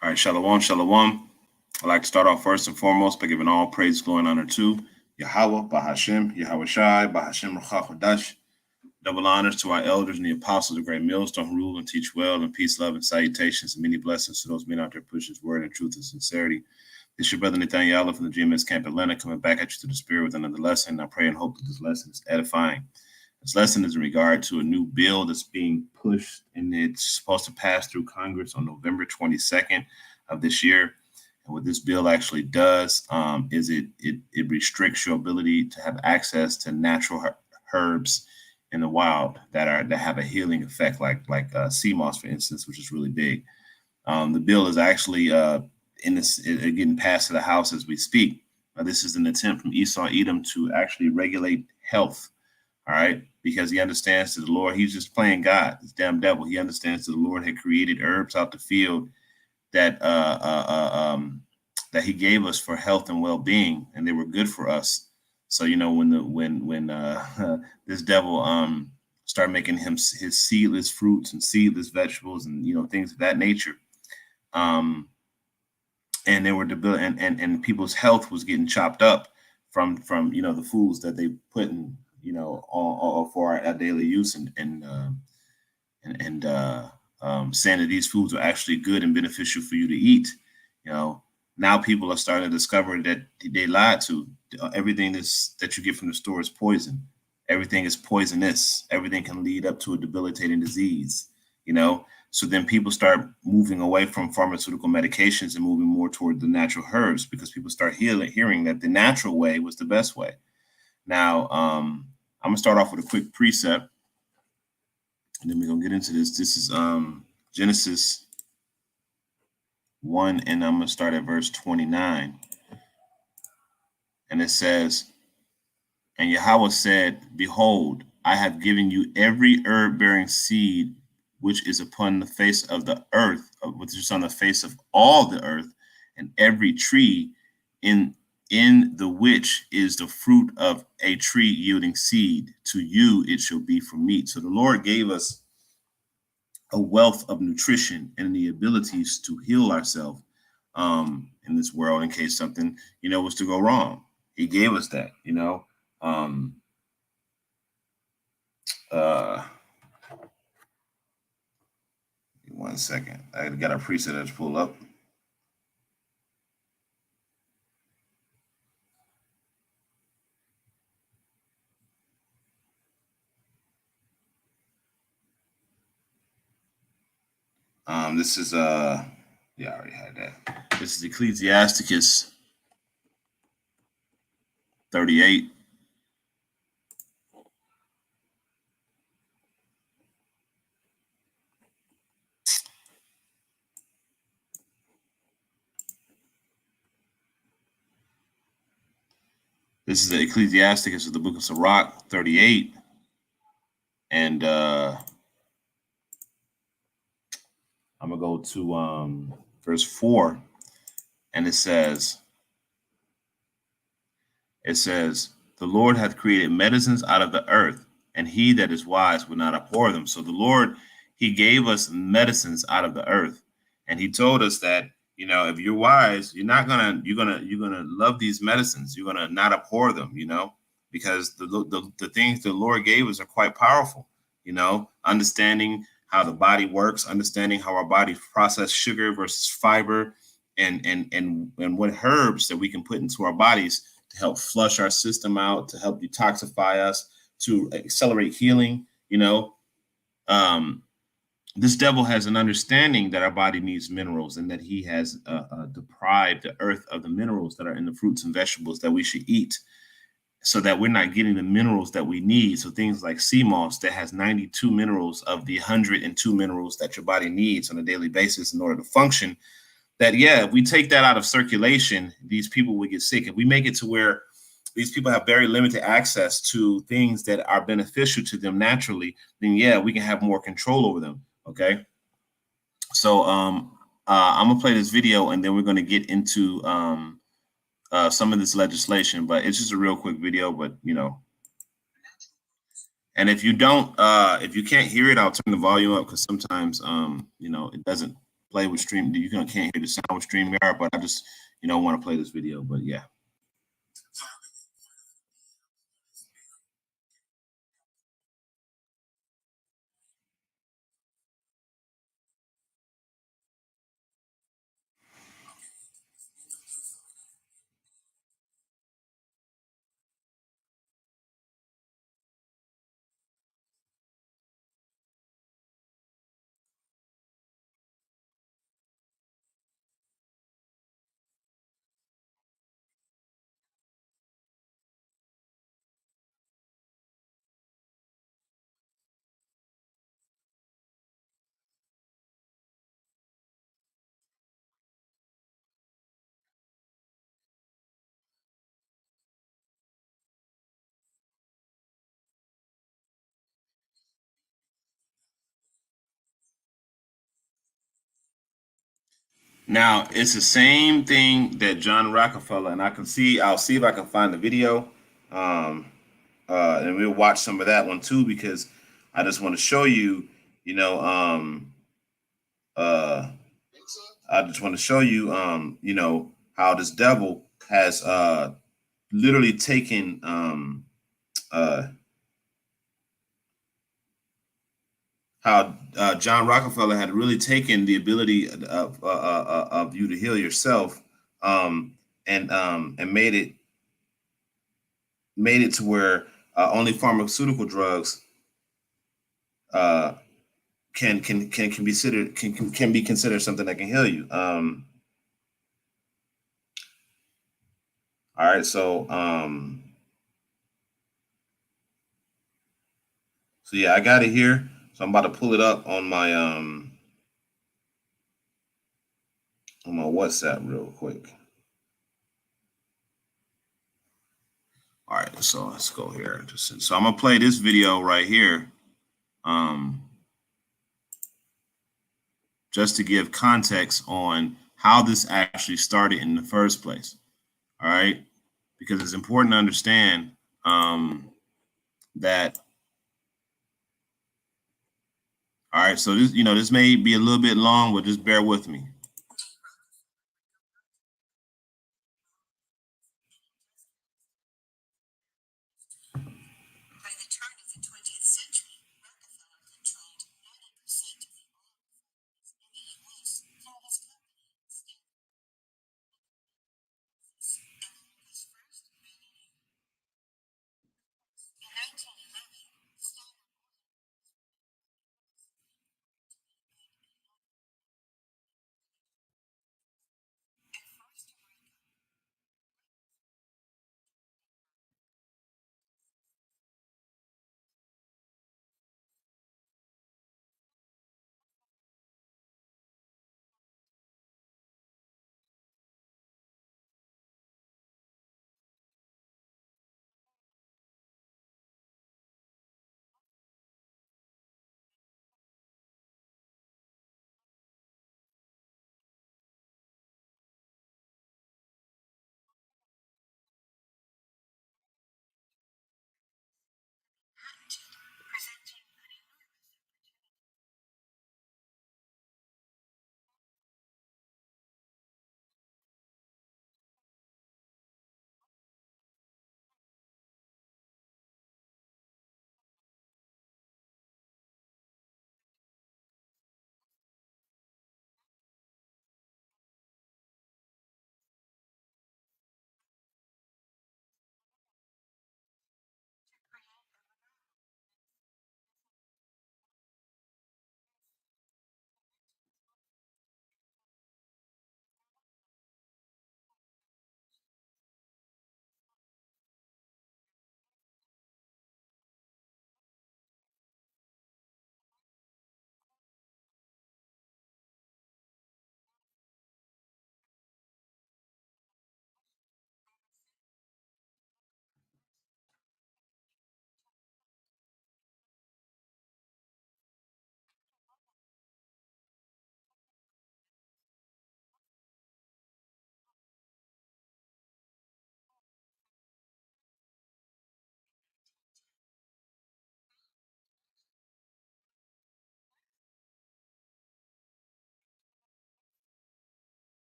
All right, shalom, shalom. I'd like to start off first and foremost by giving all praise, glory, and honor to Yahweh, Bahashem, Yahweh Shai, Bahashem, Ruach Double honors to our elders and the apostles of Great Millstone who rule and teach well, and peace, love, and salutations, and many blessings to those men out there pushing his word and truth and sincerity. This is your brother Nathaniel from the GMS Camp Atlanta coming back at you to the spirit with another lesson. I pray and hope that this lesson is edifying. This lesson is in regard to a new bill that's being pushed, and it's supposed to pass through Congress on November 22nd of this year. And what this bill actually does is it restricts your ability to have access to natural herbs in the wild that have a healing effect, like sea moss, for instance, which is really big. The bill is actually getting passed to the House as we speak. This is an attempt from Esau Edom to actually regulate health. All right, because he understands that the Lord, he's just playing God, this damn devil. He understands that the Lord had created herbs out the field that that he gave us for health and well-being, and they were good for us. So when this devil started making his seedless fruits and seedless vegetables and things of that nature, and they were and people's health was getting chopped up from the foods that they put in all for our daily use and saying that these foods are actually good and beneficial for you to eat. Now people are starting to discover that they lied to. Everything that you get from the store is poison. Everything is poisonous. Everything can lead up to a debilitating disease. So then people start moving away from pharmaceutical medications and moving more toward the natural herbs because people start hearing that the natural way was the best way. Now, I'm going to start off with a quick precept, and then we're going to get into this. This is Genesis 1, and I'm going to start at verse 29. And it says, "And Yahweh said, Behold, I have given you every herb-bearing seed which is upon the face of the earth, which is on the face of all the earth, and every tree in the which is the fruit of a tree yielding seed. To you it shall be for meat." So the Lord gave us a wealth of nutrition and the abilities to heal ourselves in this world in case something was to go wrong. He gave us that. One second, I got a preset to pull up. This is I already had that. This is Ecclesiasticus 38. This is the Ecclesiasticus of the book of Sirach 38. And I'm gonna go to verse 4, and it says, "The Lord hath created medicines out of the earth, and he that is wise will not abhor them." So the Lord, he gave us medicines out of the earth, and he told us that if you're wise, you're gonna love these medicines. You're gonna not abhor them, because the things the Lord gave us are quite powerful. Understanding how the body works, understanding how our body process sugar versus fiber, and what herbs that we can put into our bodies to help flush our system out, to help detoxify us, to accelerate healing. This devil has an understanding that our body needs minerals and that he has deprived the earth of the minerals that are in the fruits and vegetables that we should eat, so that we're not getting the minerals that we need. So things like sea moss that has 92 minerals of the 102 minerals that your body needs on a daily basis in order to function, that, if we take that out of circulation, these people will get sick. If we make it to where these people have very limited access to things that are beneficial to them naturally, then we can have more control over them. Okay. So I'm gonna play this video, and then we're gonna get into some of this legislation, but it's just a real quick video, but and if you don't, if you can't hear it, I'll turn the volume up because sometimes, it doesn't play with Stream. You can't hear the sound with StreamYard, but I just want to play this video. But yeah. Now it's the same thing that John Rockefeller, and I'll see if I can find the video, and we'll watch some of that one too, because I just want to show you, uh, I just want to show you, how this devil has literally taken, how John Rockefeller had really taken the ability of you to heal yourself, and made it to where only pharmaceutical drugs uh, can be considered can be considered something that can heal you. All right, so yeah, I got it here. So I'm about to pull it up on my WhatsApp real quick. All right, so let's go here. So I'm gonna play this video right here, just to give context on how this actually started in the first place. All right, because it's important to understand that. All right, so this may be a little bit long, but just bear with me.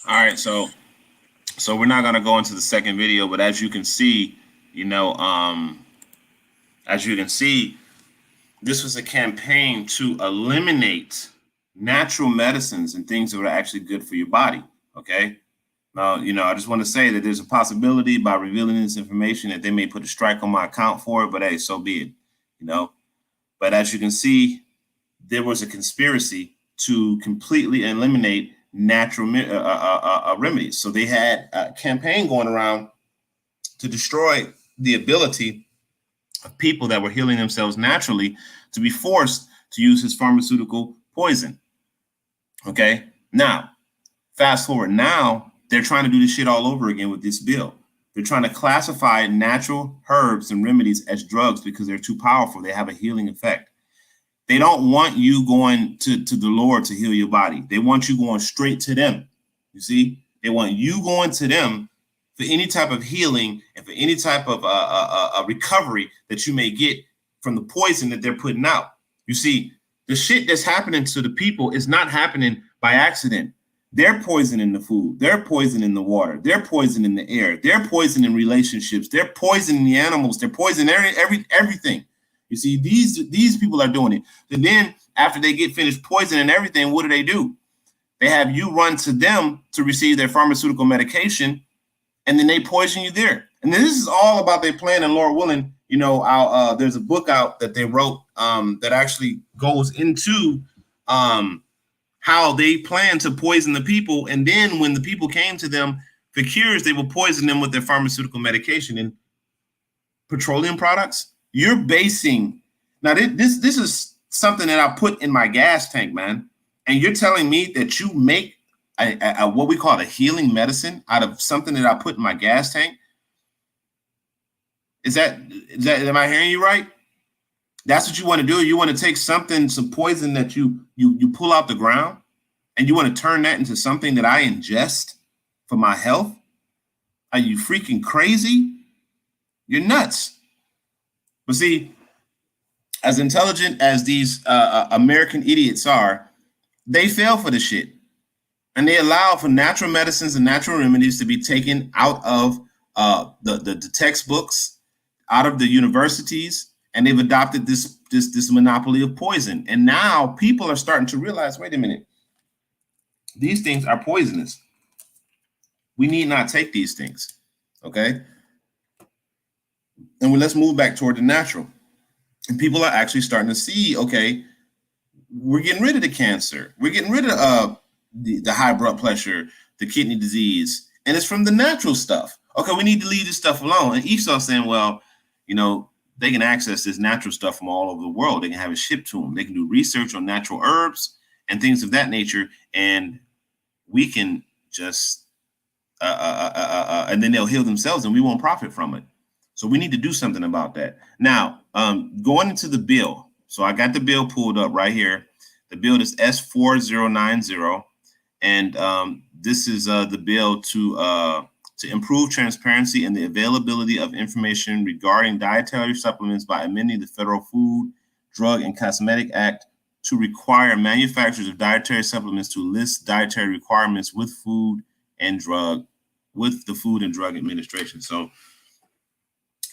All right, so we're not gonna go into the second video, but as you can see, as you can see, this was a campaign to eliminate natural medicines and things that are actually good for your body. Okay. Now, I just want to say that there's a possibility by revealing this information that they may put a strike on my account for it, but hey, so be it. But as you can see, there was a conspiracy to completely eliminate natural remedies. So they had a campaign going around to destroy the ability of people that were healing themselves naturally to be forced to use his pharmaceutical poison. Okay. Now, fast forward. Now they're trying to do this shit all over again with this bill. They're trying to classify natural herbs and remedies as drugs because they're too powerful. They have a healing effect. They don't want you going to the Lord to heal your body. They want you going straight to them. You see, they want you going to them for any type of healing and for any type of recovery that you may get from the poison that they're putting out. You see, the shit that's happening to the people is not happening by accident. They're poisoning the food. They're poisoning the water. They're poisoning the air. They're poisoning relationships. They're poisoning the animals. They're poisoning everything. You see, these people are doing it. And then after they get finished poisoning everything, what do? They have you run to them to receive their pharmaceutical medication, and then they poison you there. And then this is all about their plan. And Lord willing, there's a book out that they wrote that actually goes into how they plan to poison the people. And then when the people came to them for cures, they will poison them with their pharmaceutical medication and petroleum products. You're basing now this is something that I put in my gas tank, man. And you're telling me that you make a what we call a healing medicine out of something that I put in my gas tank? Is that am I hearing you right? That's what you want to do. You want to take some poison that you pull out the ground, and you want to turn that into something that I ingest for my health? Are you freaking crazy? You're nuts. But see, as intelligent as these American idiots are, they fail for the shit. And they allow for natural medicines and natural remedies to be taken out of the textbooks, out of the universities, and they've adopted this monopoly of poison. And now people are starting to realize, wait a minute, these things are poisonous. We need not take these things. Okay. And let's move back toward the natural. And people are actually starting to see, okay, we're getting rid of the cancer. We're getting rid of the high blood pressure, the kidney disease, and it's from the natural stuff. Okay, we need to leave this stuff alone. And Esau's saying, well, they can access this natural stuff from all over the world. They can have it shipped to them. They can do research on natural herbs and things of that nature, and we can just and then they'll heal themselves, and we won't profit from it. So we need to do something about that. Now, going into the bill. So I got the bill pulled up right here. The bill is S4090, and this is the bill to improve transparency and the availability of information regarding dietary supplements by amending the Federal Food, Drug, and Cosmetic Act to require manufacturers of dietary supplements to list dietary requirements with the Food and Drug Administration. So,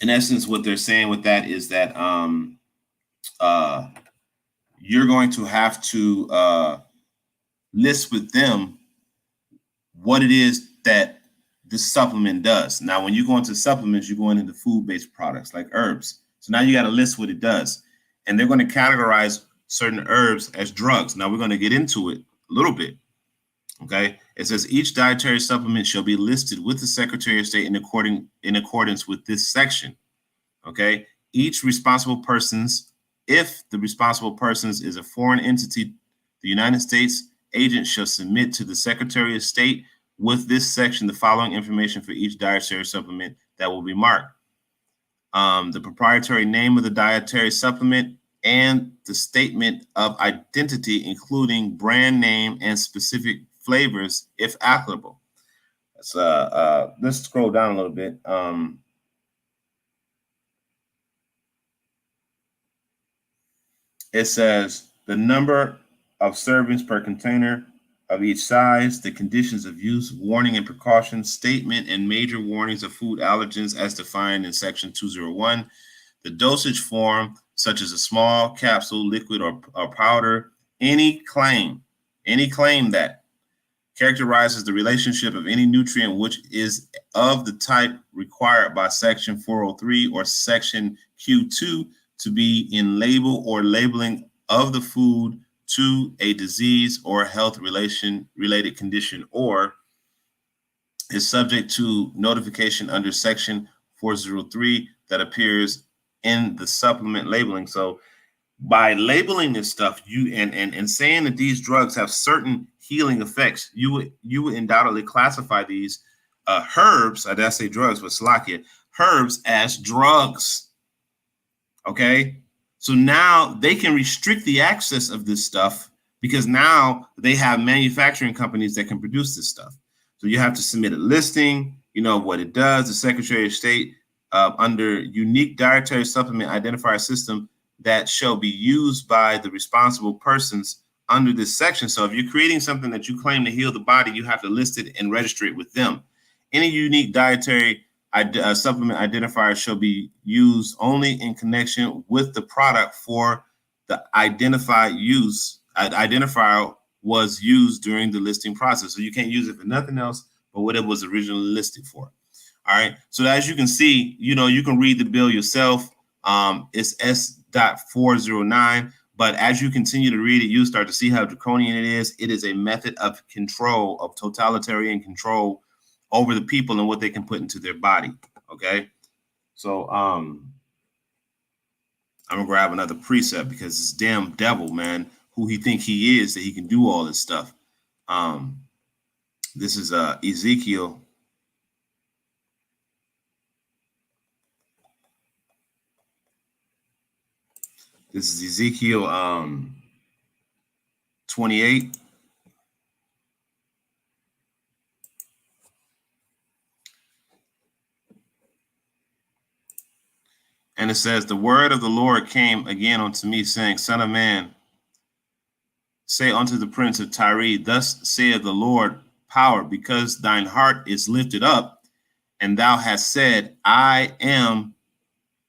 in essence, what they're saying with that is that you're going to have to list with them what it is that this supplement does. Now, when you go into supplements, you're going into food-based products like herbs. So now you got to list what it does. And they're going to categorize certain herbs as drugs. Now we're going to get into it a little bit. Okay. It says each dietary supplement shall be listed with the Secretary of State in accordance with this section. Okay. Each responsible persons, if the responsible persons is a foreign entity, the United States agent shall submit to the Secretary of State with this section the following information for each dietary supplement that will be marked. The proprietary name of the dietary supplement and the statement of identity, including brand name and specific flavors, if applicable. Let's scroll down a little bit. It says the number of servings per container of each size, the conditions of use, warning and precautions, statement and major warnings of food allergens as defined in section 201, the dosage form, such as a small capsule, liquid, or powder, any claim that characterizes the relationship of any nutrient which is of the type required by section 403 or section Q2 to be in label or labeling of the food to a disease or health related condition, or is subject to notification under section 403 that appears in the supplement labeling. So by labeling this stuff, you and saying that these drugs have certain healing effects, you would undoubtedly classify these herbs, I did say drugs, but Salakia, herbs as drugs. Okay, so now they can restrict the access of this stuff because now they have manufacturing companies that can produce this stuff. So you have to submit a listing, what it does. The Secretary of State under unique dietary supplement identifier system that shall be used by the responsible persons under this section. So if you're creating something that you claim to heal the body, you have to list it and register it with them. Any unique dietary supplement identifier shall be used only in connection with the product for the identified use. Identifier was used during the listing process. So you can't use it for nothing else but what it was originally listed for. All right. So as you can see, you can read the bill yourself. It's S.409. But as you continue to read it, you start to see how draconian it is. It is a method of control, of totalitarian control over the people and what they can put into their body. Okay. So I'm gonna grab another precept because this damn devil, man, who he think he is, that he can do all this stuff. This is Ezekiel. This is Ezekiel 28. And it says, the word of the Lord came again unto me, saying, Son of man, say unto the prince of Tyre, thus saith the Lord power, because thine heart is lifted up, and thou hast said, I am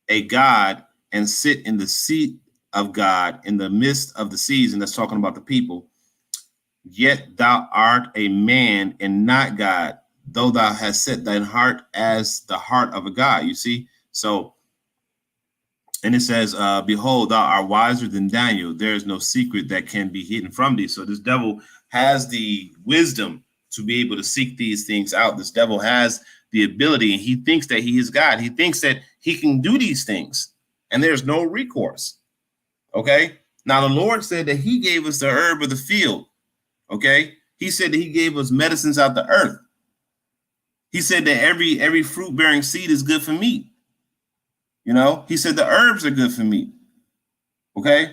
a God, and sit in the seat of God in the midst of the seas. And that's talking about the people. Yet thou art a man and not God, though thou hast set thine heart as the heart of a God. You see? So, and it says, behold, thou art wiser than Daniel. There is no secret that can be hidden from thee. So this devil has the wisdom to be able to seek these things out. This devil has the ability, and he thinks that he is God. He thinks that he can do these things, and there's no recourse. Okay. Now the Lord said that he gave us the herb of the field. Okay. He said that he gave us medicines out the earth. He said that every fruit bearing seed is good for meat. He said the herbs are good for meat. Okay.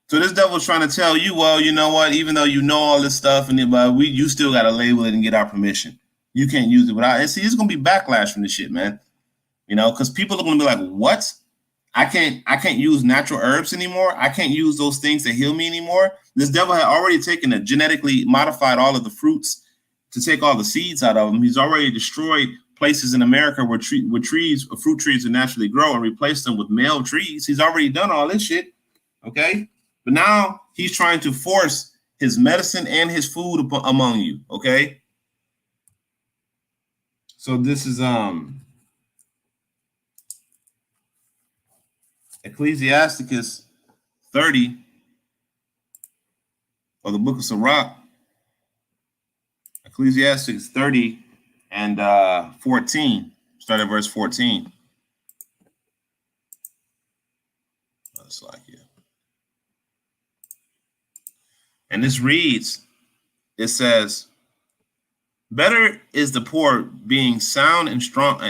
So this devil's trying to tell you, well, you know what? Even though you know all this stuff, you still got to label it and get our permission. You can't use it without. And see, it's gonna be backlash from this shit, man. Because people are gonna be like, what? I can't use natural herbs anymore. I can't use those things that heal me anymore. This devil had already taken a genetically modified all of the fruits to take all the seeds out of them. He's already destroyed places in America where fruit trees would naturally grow and replace them with male trees. He's already done all this shit. Okay. But now he's trying to force his medicine and his food among you. Okay. So this is Ecclesiasticus 30, or the book of Sirach. Ecclesiasticus 30 and 14. Start at verse 14. That's like it. And this reads, it says, better is the poor being sound and strong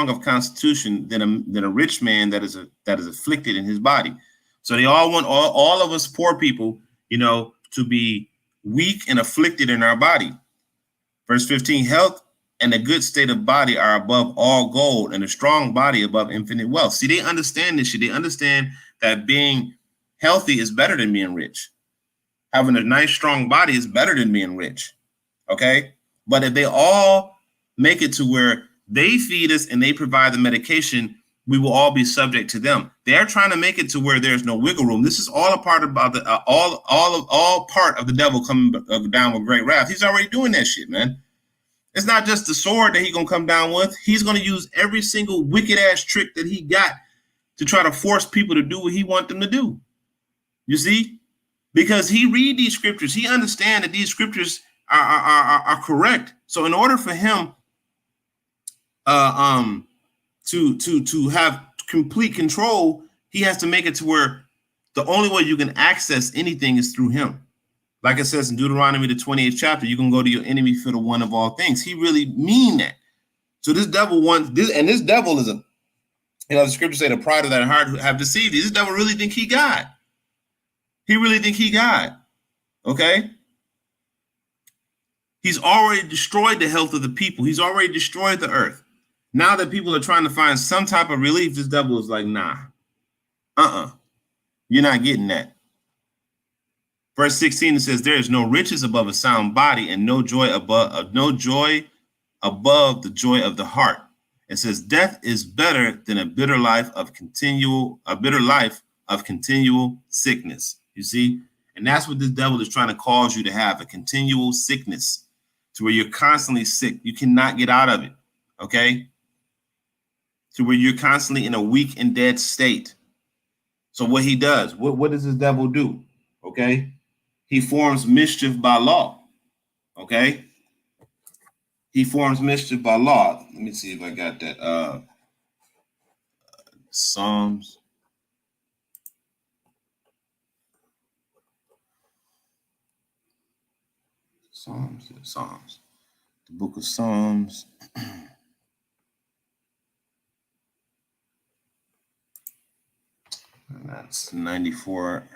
of constitution than a rich man that is afflicted in his body. So they all want all of us poor people, to be weak and afflicted in our body. Verse 15, health and a good state of body are above all gold, and a strong body above infinite wealth. See, they understand this shit. They understand that being healthy is better than being rich. Having a nice, strong body is better than being rich. Okay. But if they all make it to where they feed us and they provide the medication, we will all be subject to them. They're trying to make it to where there's no wiggle room. This is all a part about the all part of the devil coming down with great wrath. He's already doing that shit, man. It's not just the sword that he's gonna come down with. He's gonna use every single wicked ass trick that he got to try to force people to do what he wants them to do. You see, because he read these scriptures, he understands that these scriptures are correct. So in order for him to have complete control, he has to make it to where the only way you can access anything is through him. Like it says in Deuteronomy, the 28th chapter, you can go to your enemy for the one of all things. He really mean that. So this devil wants this, and this devil is the scriptures say the pride of that heart have deceived you. This devil really think he God. He really think he God. Okay? He's already destroyed the health of the people. He's already destroyed the earth. Now that people are trying to find some type of relief, this devil is like, nah, you're not getting that. Verse 16, it says, there is no riches above a sound body and no joy above the joy of the heart. It says, death is better than a bitter life of continual sickness. You see? And that's what this devil is trying to cause you to have, a continual sickness to where you're constantly sick. You cannot get out of it. Okay? To where you're constantly in a weak and dead state. So what he does, what does this devil do? Okay? He forms mischief by law. Okay? He forms mischief by law. Let me see if I got that. Psalms. The book of Psalms. And that's 94.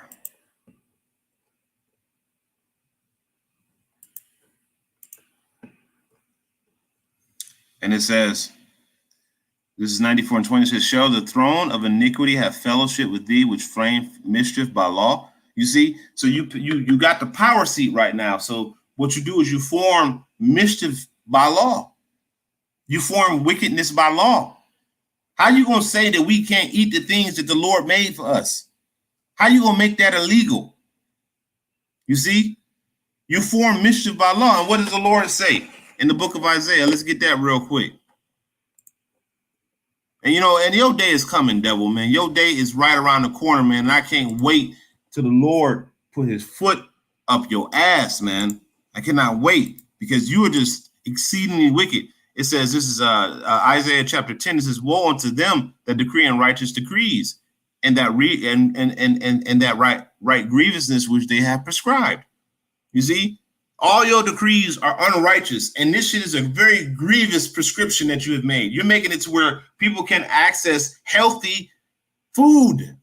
And it says, this is 94 and 20. It says, shall the throne of iniquity have fellowship with thee, which frame mischief by law? You see, so you got the power seat right now. So what you do is you form mischief by law. You form wickedness by law. How you going to say that we can't eat the things that the Lord made for us? How you going to make that illegal? You see, you form mischief by law. And what does the Lord say in the book of Isaiah? Let's get that real quick. And, and your day is coming, devil, man. Your day is right around the corner, man. And I can't wait till the Lord put his foot up your ass, man. I cannot wait because you are just exceedingly wicked. It says, this is Isaiah chapter 10. It says, woe unto them that decree unrighteous decrees and that that right grievousness which they have prescribed. You see, all your decrees are unrighteous. And this shit is a very grievous prescription that you have made. You're making it to where people can access healthy food.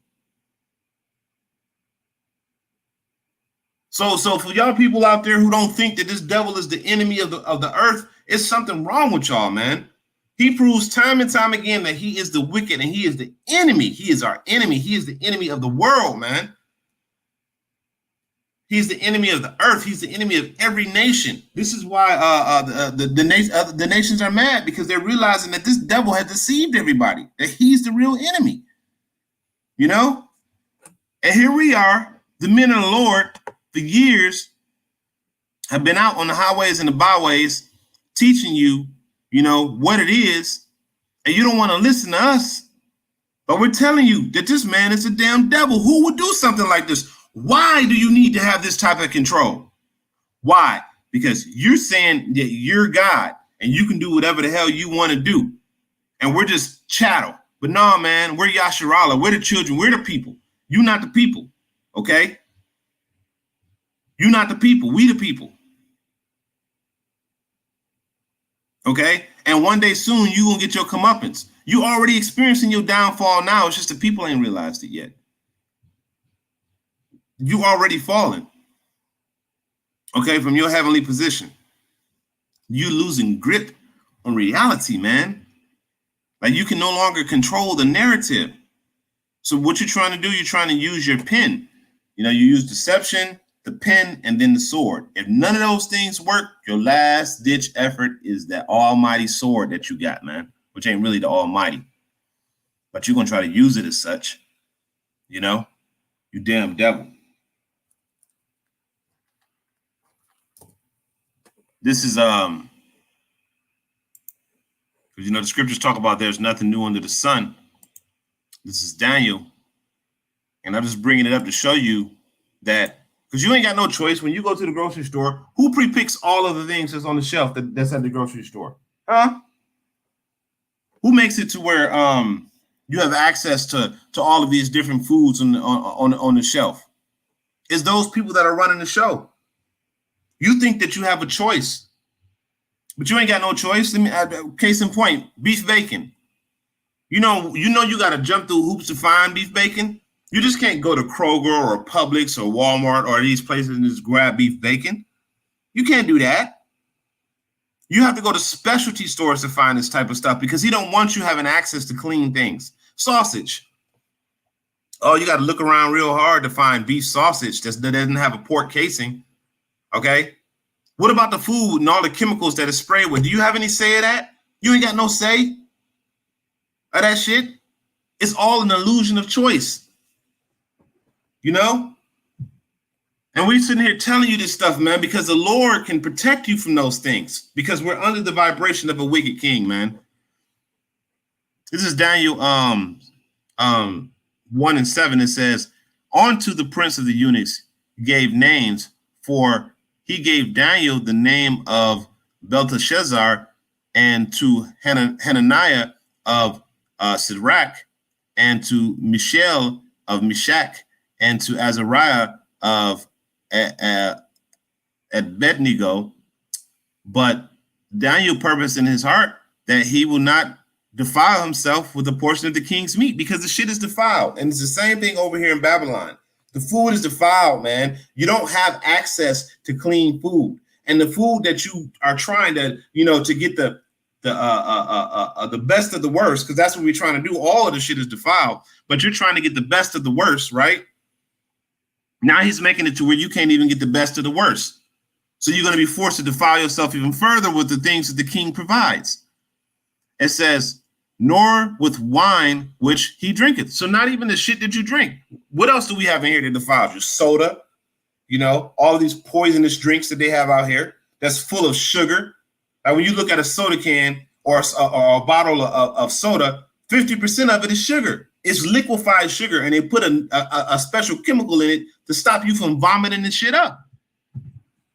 So for y'all people out there who don't think that this devil is the enemy of the earth, it's something wrong with y'all, man. He proves time and time again that he is the wicked and he is the enemy. He is our enemy. He is the enemy of the world, man. He's the enemy of the earth. He's the enemy of every nation. This is why the nations are mad, because they're realizing that this devil has deceived everybody, that he's the real enemy. And here we are, the men of the Lord, for years, have been out on the highways and the byways teaching you, what it is, and you don't want to listen to us. But we're telling you that this man is a damn devil. Who would do something like this? Why do you need to have this type of control? Why? Because you're saying that you're God and you can do whatever the hell you want to do. And we're just chattel. But no, man, we're Yasharala. We're the children. We're the people. You're not the people. Okay? You're not the people. We the people. Okay? And one day soon, you're going to get your comeuppance. You already experiencing your downfall now. It's just the people ain't realized it yet. You already fallen, okay, from your heavenly position. You losing grip on reality, man. Like you can no longer control the narrative. So what you're trying to do, you're trying to use your pen. You use deception, the pen, and then the sword. If none of those things work, your last ditch effort is that almighty sword that you got, man, which ain't really the almighty, but you're going to try to use it as such, you know, you damn devil. This is, because, you know, the scriptures talk about there's nothing new under the sun. This is Daniel. And I'm just bringing it up to show you that, because you ain't got no choice. When you go to the grocery store, who pre-picks all of the things that's on the shelf that's at the grocery store? Huh? Who makes it to where you have access to all of these different foods on the shelf? It's those people that are running the show. You think that you have a choice, but you ain't got no choice. Let me, case in point, beef bacon. You know you got to jump through hoops to find beef bacon. You just can't go to Kroger or Publix or Walmart or these places and just grab beef bacon. You can't do that. You have to go to specialty stores to find this type of stuff because he don't want you having access to clean things. Sausage. Oh, you got to look around real hard to find beef sausage that doesn't have a pork casing. Okay. What about the food and all the chemicals that is sprayed with? Do you have any say of that? You ain't got no say of that shit. It's all an illusion of choice. You know? And we're sitting here telling you this stuff, man, because the Lord can protect you from those things because we're under the vibration of a wicked king, man. This is Daniel 1:7. It says, "Unto the prince of the eunuchs gave names, for he gave Daniel the name of Belteshazzar, and to Hananiah of Shadrach, and to Mishael of Meshach, and to Azariah of Abednego. But Daniel purposed in his heart that he will not defile himself with a portion of the king's meat because the shit is defiled. And it's the same thing over here in Babylon. The food is defiled, man. You don't have access to clean food. And the food that you are trying to, you know, to get the best of the worst, because that's what we're trying to do. All of the shit is defiled, but you're trying to get the best of the worst, right? Now he's making it to where you can't even get the best of the worst. So you're going to be forced to defile yourself even further with the things that the king provides. It says, nor with wine which he drinketh. So not even the shit that you drink. What else do we have in here that defiles you? Soda, you know, all of these poisonous drinks that they have out here that's full of sugar. Like when you look at a soda can or a bottle of soda, 50% of it is sugar. It's liquefied sugar, and they put a special chemical in it to stop you from vomiting the shit up.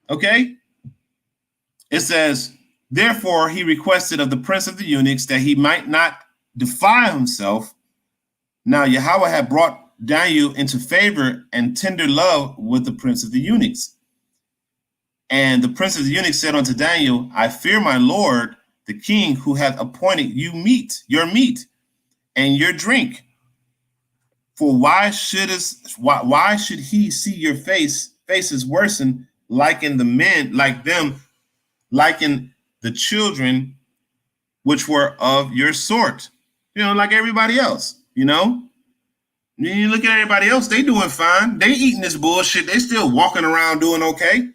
Okay? It says, therefore, he requested of the prince of the eunuchs that he might not defile himself. Now, Yahweh had brought Daniel into favor and tender love with the prince of the eunuchs. And the prince of the eunuchs said unto Daniel, I fear my lord, the king, who hath appointed you your meat and your drink. For why should he see your faces worsen, like in the men, like them, like in the children which were of your sort, you know, like everybody else, you know? You look at everybody else, they doing fine. They eating this bullshit. They still walking around doing okay.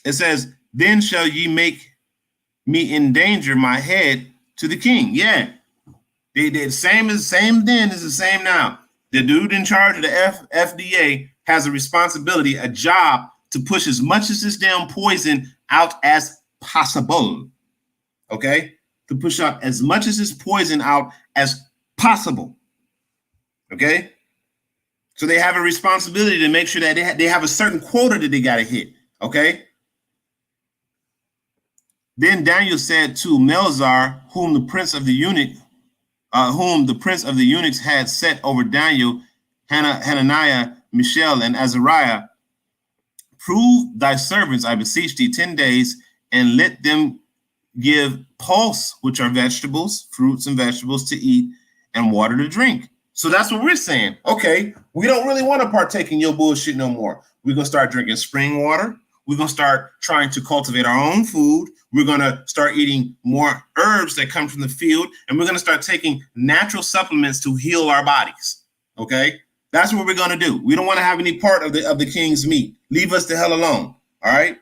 It says, then shall ye make me endanger my head to the king. Yeah, they did same then is the same now. The dude in charge of the FDA has a responsibility, a job to push as much of this damn poison out as possible. Okay? To push out as much of this poison out as possible. Okay? So they have a responsibility to make sure that they have a certain quota that they got to hit. Okay? Then Daniel said to Melzar, whom the prince of the eunuchs had set over Daniel, Hananiah, Mishael, and Azariah, prove thy servants, I beseech thee, 10 days, and let them give pulse, which are vegetables, fruits and vegetables to eat, and water to drink. So that's what we're saying. Okay, we don't really want to partake in your bullshit no more. We're going to start drinking spring water. We're going to start trying to cultivate our own food. We're going to start eating more herbs that come from the field. And we're going to start taking natural supplements to heal our bodies. Okay? That's what we're going to do. We don't want to have any part of the king's meat. Leave us the hell alone. All right.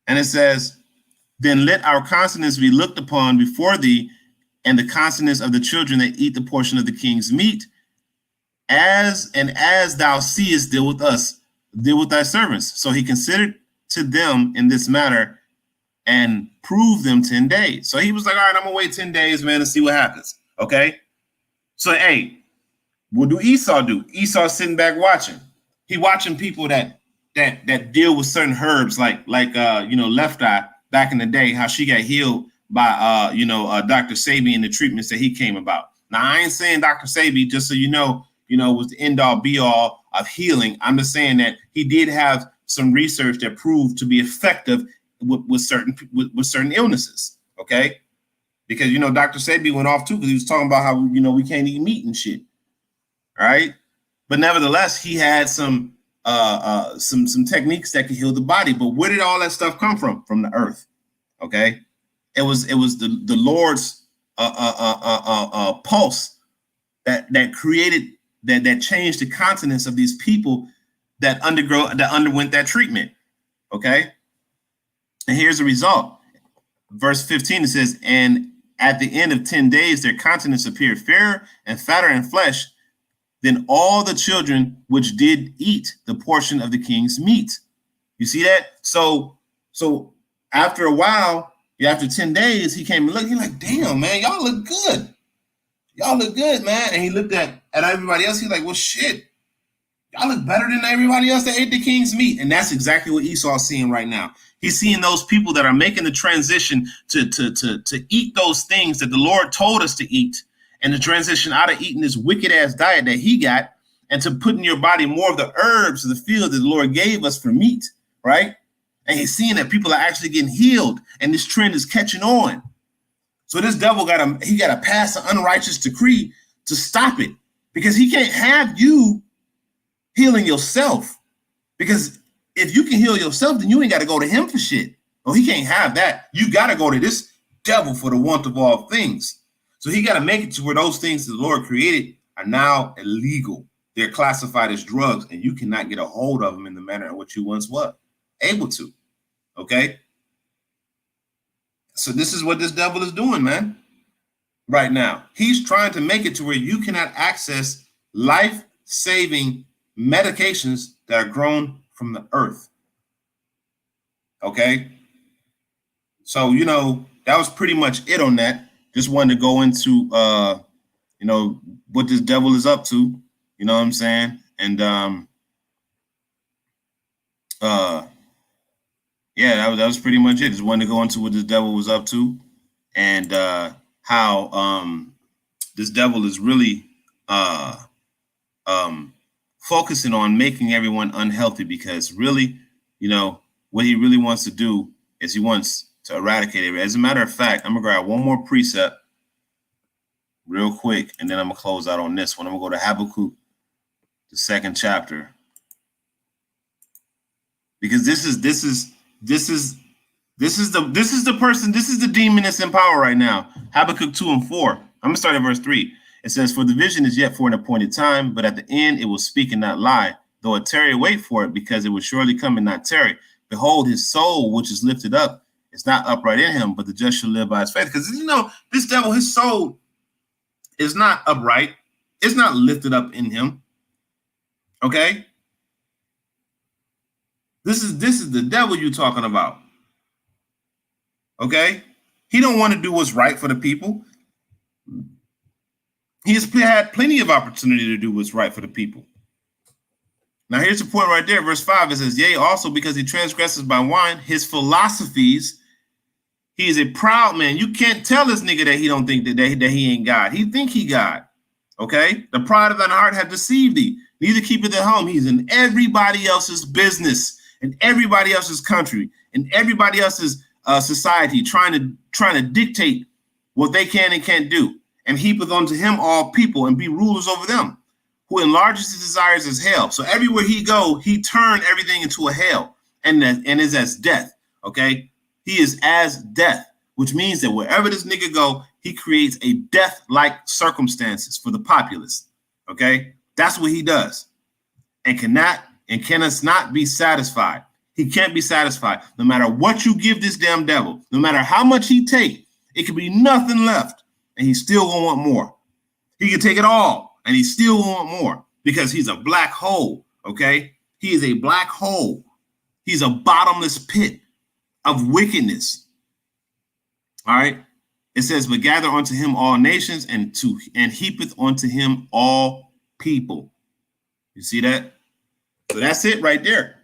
And it says, then let our consonants be looked upon before thee, and the consonants of the children that eat the portion of the king's meat, as thou seest, deal with us, deal with thy servants. So he considered to them in this matter and proved them 10 days. So he was like, all right, I'm gonna wait 10 days, man, to see what happens. Okay. So, hey, what do Esau do? Esau sitting back watching. He watching people that deal with certain herbs, like Left Eye back in the day, how she got healed by Dr. Sebi and the treatments that he came about. Now, I ain't saying Dr. Sebi, just so you know, was the end all be all of healing. I'm just saying that he did have some research that proved to be effective with certain illnesses. Okay, because Dr. Sebi went off too, because he was talking about how we can't eat meat and shit. All right, but nevertheless, he had some techniques that could heal the body. But where did all that stuff come from? From the earth. Okay, it was the Lord's pulse that created that changed the continence of these people that underwent that treatment. Okay, and here's the result. Verse 15, it says, and at the end of 10 days, their countenance appeared fairer and fatter in flesh than all the children which did eat the portion of the king's meat. You see that? So after a while, after 10 days, he came and looked. He's like, damn, man, y'all look good. Y'all look good, man. And he looked at everybody else. He's like, well, shit, y'all look better than everybody else that ate the king's meat. And that's exactly what Esau's seeing right now. He's seeing those people that are making the transition to eat those things that the Lord told us to eat, and the transition out of eating this wicked ass diet that he got, and to put in your body more of the herbs of the field that the Lord gave us for meat, right? And he's seeing that people are actually getting healed, and this trend is catching on. So this devil got to pass an unrighteous decree to stop it, because he can't have you healing yourself. Because if you can heal yourself, then you ain't got to go to him for shit. Oh, he can't have that. You got to go to this devil for the want of all things. So he got to make it to where those things the Lord created are now illegal. They're classified as drugs, and you cannot get a hold of them in the manner in which you once were able to. Okay? So this is what this devil is doing, man. Right now, he's trying to make it to where you cannot access life-saving medications that are grown from the earth. Okay? So, that was pretty much it on that. Just wanted to go into, what this devil is up to. You know what I'm saying? And, that was pretty much it. Just wanted to go into what this devil was up to, and how this devil is really focusing on making everyone unhealthy, because really, what he really wants to do is he wants to eradicate it. As a matter of fact, I'm gonna grab one more precept real quick, and then I'm gonna close out on this one. I'm gonna go to Habakkuk, the 2nd chapter, because this is the demon that's in power right now. Habakkuk 2:4. I'm gonna start at verse 3. It says, for the vision is yet for an appointed time, but at the end it will speak and not lie. Though it tarry, wait for it, because it will surely come and not tarry. Behold, his soul, which is lifted up, is not upright in him, but the just shall live by his faith. Because this devil, his soul is not upright. It's not lifted up in him. Okay? This is the devil you're talking about. Okay? He don't want to do what's right for the people. He has had plenty of opportunity to do what's right for the people. Now, here's the point right there. Verse 5, it says, yea, also because he transgresses by wine, his philosophies, he is a proud man. You can't tell this nigga that he don't think that he ain't God. He think he God. Okay? The pride of thine heart hath deceived thee. Neither keep it at home. He's in everybody else's business, in everybody else's country, in everybody else's society, trying to dictate what they can and can't do, and heapeth unto him all people, and be rulers over them, who enlarges his desires as hell. So everywhere he go, he turned everything into a hell, and is as death. Okay, he is as death, which means that wherever this nigga go, he creates a death-like circumstances for the populace. Okay, That's what he does, and cannot be satisfied. He can't be satisfied. No matter what you give this damn devil, no matter how much he take, it could be nothing left, and he still gonna want more. He can take it all, and he still want more because he's a black hole. Okay, he is a black hole. He's a bottomless pit of wickedness. All right. It says, but gather unto him all nations and heapeth unto him all people. You see that? So that's it right there.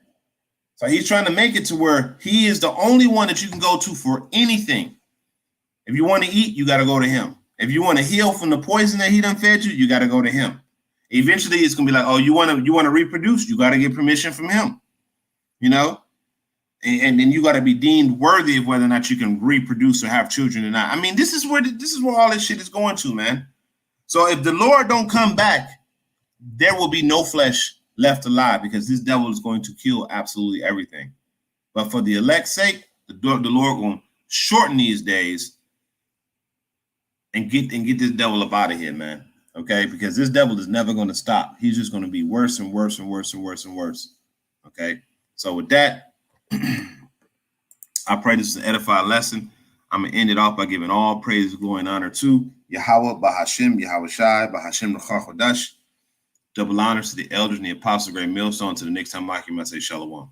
So he's trying to make it to where he is the only one that you can go to for anything. If you want to eat, you got to go to him. If you want to heal from the poison that he done fed you, you got to go to him. Eventually, it's going to be like, oh, you want to reproduce? You got to get permission from him, you know? And then you got to be deemed worthy of whether or not you can reproduce or have children or not. I mean, this is where all this shit is going to, man. So if the Lord don't come back, there will be no flesh left alive because this devil is going to kill absolutely everything. But for the elect's sake, the Lord will shorten these days and get this devil up out of here, man. Okay, because this devil is never going to stop. He's just going to be worse and worse and worse and worse and worse. Okay, so with that, I pray this is an edified lesson. I'm going to end it off by giving all praise, glory, and honor to Yahweh, Bahashim, Yahweh Shai, Bahashim Ruach HaKodesh. Double honors to the elders and the apostles, great millstone. To the next time, I say shalom.